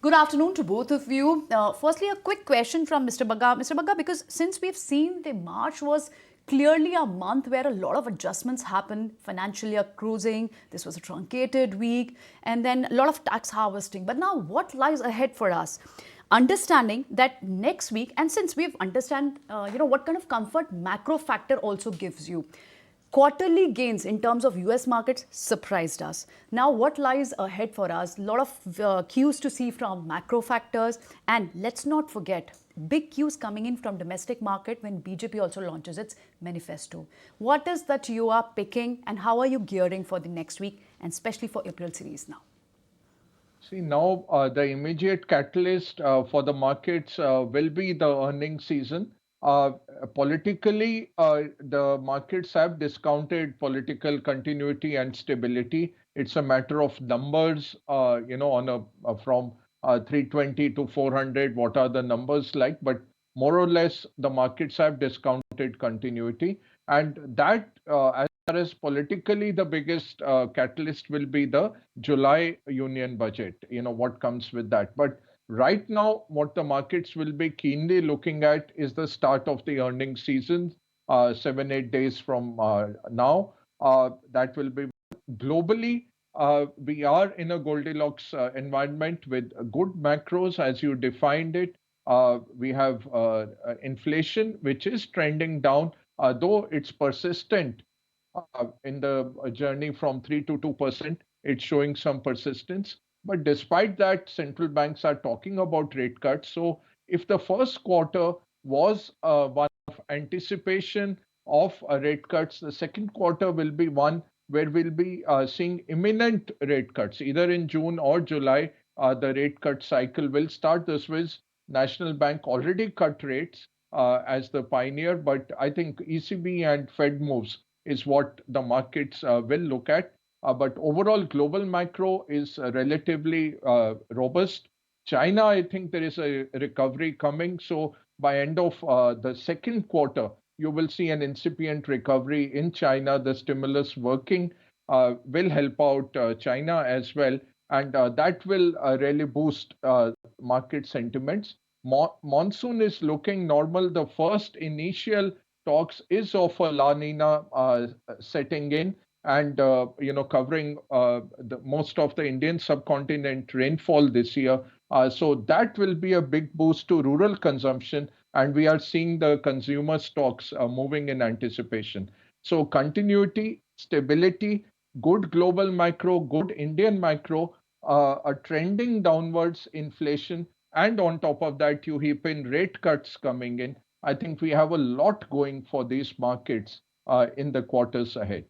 Good afternoon to both of you. Firstly, a quick question from Mr. Bagga. Mr. Bagga, because since we've seen the March was clearly a month where a lot of adjustments happened, financial year cruising, this was a truncated week, and then a lot of tax harvesting. But now, what lies ahead for us? Understanding that next week, and since we've understand, what kind of comfort macro factor also gives you. Quarterly gains in terms of US markets surprised us. Now, what lies ahead for us? A lot of cues to see from macro factors. And let's not forget, big cues coming in from domestic market when BJP also launches its manifesto. What is that you are picking and how are you gearing for the next week and especially for April series now? See, now the immediate catalyst for the markets will be the earnings season. Uh, Politically, the markets have discounted political continuity and stability. It's a matter of numbers, on from 320 to 400, what are the numbers like? But more or less, the markets have discounted continuity. And that, as far as politically, the biggest catalyst will be the July union budget, what comes with that. But right now, what the markets will be keenly looking at is the start of the earnings season, 7, 8 days from now. That will be globally. We are in a Goldilocks environment with good macros, as you defined it. We have inflation, which is trending down, though it's persistent in the journey from 3 to 2%. It's showing some persistence. But despite that, central banks are talking about rate cuts. So if the first quarter was one of anticipation of rate cuts, the second quarter will be one where we'll be seeing imminent rate cuts, either in June or July. The rate cut cycle will start. The Swiss National Bank already cut rates as the pioneer, but I think ECB and Fed moves is what the markets will look at. But overall, global macro is relatively robust. China, I think there is a recovery coming. So by end of the second quarter, you will see an incipient recovery in China. The stimulus working will help out China as well. And that will really boost market sentiments. Monsoon is looking normal. The first initial talks is of a La Nina setting in and covering the most of the Indian subcontinent rainfall this year. So that will be a big boost to rural consumption, and we are seeing the consumer stocks moving in anticipation. So continuity, stability, good global macro, good Indian macro, a trending downwards inflation, and on top of that, you heap in rate cuts coming in. I think we have a lot going for these markets in the quarters ahead.